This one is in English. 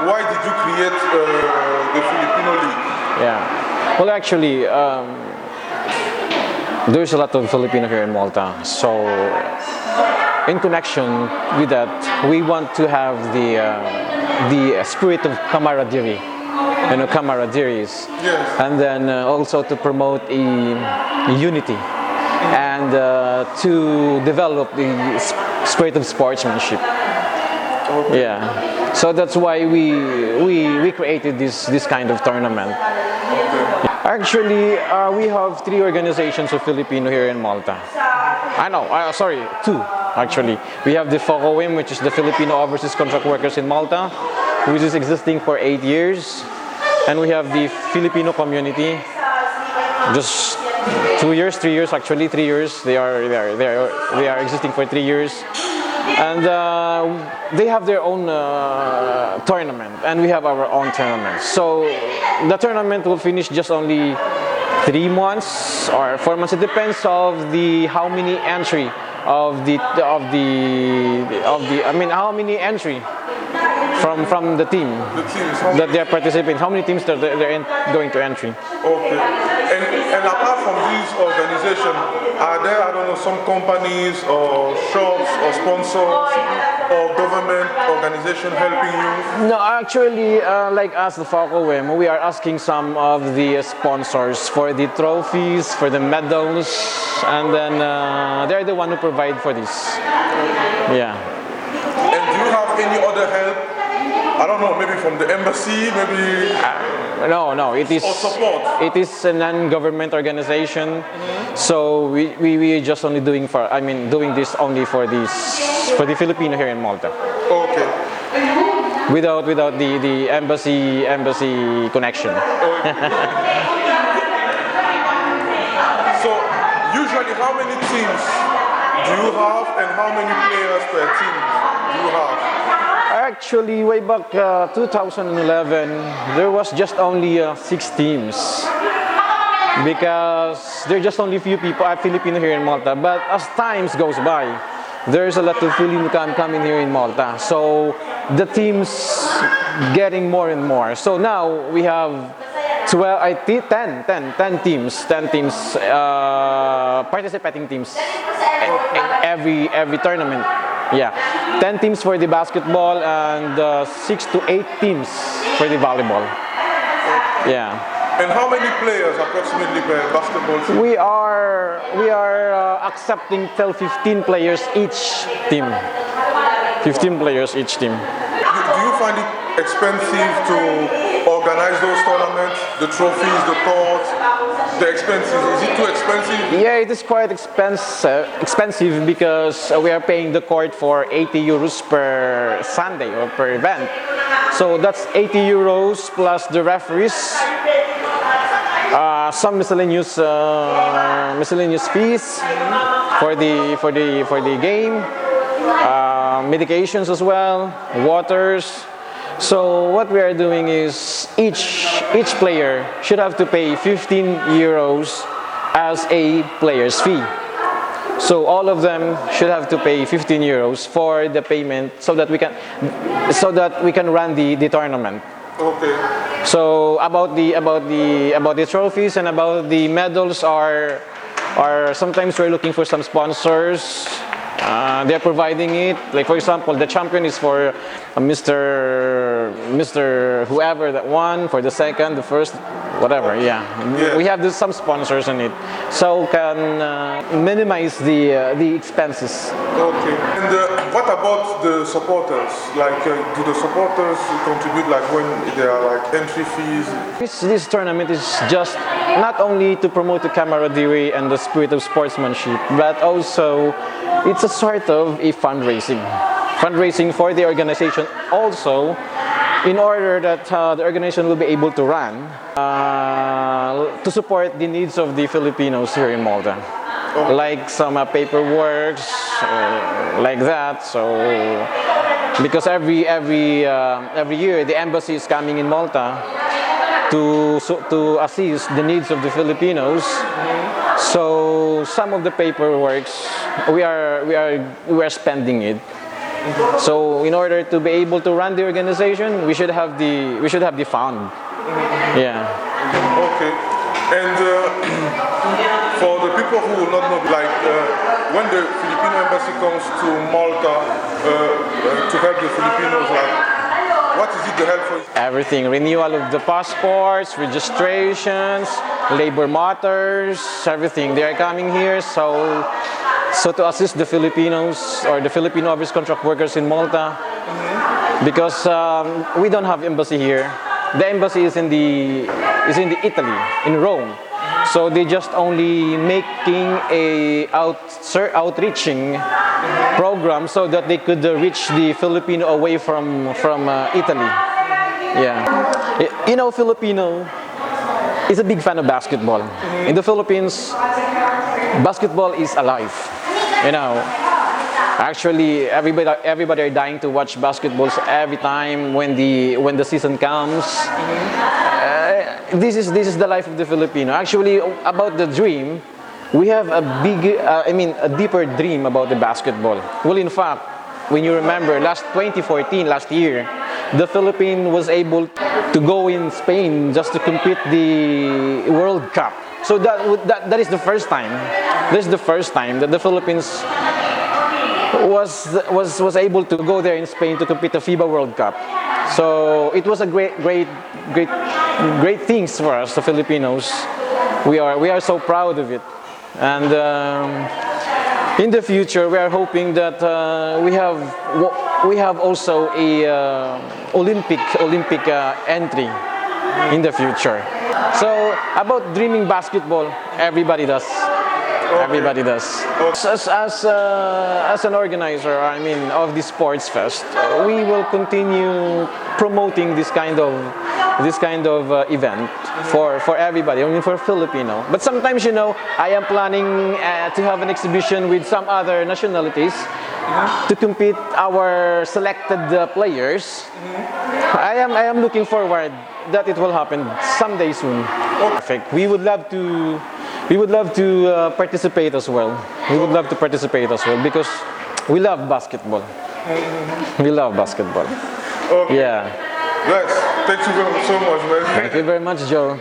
Why did you create the Filipino League? Yeah. Well, actually, there's a lot of Filipino here in Malta. So, in connection with that, we want to have the spirit of camaraderie. You know, camaraderies. Yes. And then also to promote a unity and to develop the spirit of sportsmanship. Okay. Yeah. So that's why we created this kind of tournament. Actually, we have 3 organizations of Filipino here in Malta. Sorry, 2 actually. We have the FOCOWIM, which is the Filipino Overseas Contract Workers in Malta, which is existing for 8 years. And we have the Filipino Community, just 2 years, 3 years actually, 3 years. They are existing for 3 years. And they have their own tournament, and we have our own tournament. So the tournament will finish just only 3 months or 4 months. It depends of the how many entry of the how many entry from the team that they are participating. How many teams they're going to entry? Okay. And apart from these organizations, are there, I don't know, some companies or shops or sponsors or government organization helping you? No, actually, like us, the FOCOWIM, we are asking some of the sponsors for the trophies, for the medals, and then they're the one who provide for this. Yeah. And do you have any other help? I don't know, maybe from the embassy, maybe. No, it is. Or support. It is a non-government organization, so we just only doing this only for the Filipino here in Malta. Okay. Without the embassy connection. Okay. So usually, how many teams do you have, and how many players per team do you have? Actually, way back 2011, there was just only 6 teams because there are just only few people, Filipino here in Malta. But as times goes by, there's a lot of Filipino coming here in Malta. So the teams getting more and more. So now we have 10 teams, participating teams every tournament. Yeah, 10 teams for the basketball and 6 to 8 teams for the volleyball. Yeah. And how many players approximately per basketball team? We are accepting till 15 players each team. 15 players each team. Do you find it expensive to organize those tournaments? The trophies, the courts, the expenses, is it too expensive? Yeah, it is quite expensive because we are paying the court for 80 euros per Sunday or per event. So that's 80 euros plus the referees, some miscellaneous fees for the game, medications as well, waters. So what we are doing is each player should have to pay 15 euros as a player's fee. So all of them should have to pay 15 euros for the payment so that we can run the tournament. Okay. So about the trophies and about the medals are sometimes we're looking for some sponsors. They're providing it. Like for example, the champion is for Mr. whoever that won, for the second, the first, whatever. Yeah. We have some sponsors in it, so can minimize the expenses. Okay. And what about the supporters? Like, do the supporters contribute? Like when there are like entry fees? This tournament is just not only to promote the camaraderie and the spirit of sportsmanship, but also it's a sort of a fundraising for the organization, also in order that the organization will be able to run to support the needs of the Filipinos here in Malta, like some paperwork, like that. So because every year the embassy is coming in Malta to assist the needs of the Filipinos. So some of the paperwork we are spending it So in order to be able to run the organization, we should have the fund. Yeah. Okay. And for the people who will not know, like when the Filipino embassy comes to Malta to help the Filipinos, like what is it to help for? Everything, renewal of the passports, registrations, labor matters, everything. They are coming here, so to assist the Filipinos or the Filipino overseas contract workers in Malta, because we don't have embassy here. The embassy is in the Italy, in Rome. So they just only making a outreaching program so that they could reach the Filipino away from Italy. Yeah, you know, Filipino is a big fan of basketball. In the Philippines, basketball is alive. You know, actually, everybody are dying to watch basketballs every time when the season comes. This is the life of the Filipino. Actually, about the dream, we have a deeper dream about the basketball. Well, in fact, when you remember, last year, the Philippines was able to go in Spain just to compete the World Cup. So that is the first time. This is the first time that the Philippines was able to go there in Spain to compete the FIBA World Cup. So it was a great things for us, the Filipinos. We are so proud of it, and in the future we are hoping that we have also a Olympic entry in the future. So about dreaming basketball, everybody does. Everybody does. As an organizer, of the Sportfest, we will continue promoting this kind of event for everybody, only for Filipino. But sometimes, I am planning to have an exhibition with some other nationalities to compete our selected players. I am looking forward that it will happen someday soon. Perfect. We would love to participate as well. We would love to participate as well because we love basketball. We love basketball. Okay. Yeah. Yes. Thank you so much, man. Thank you very much, Joe.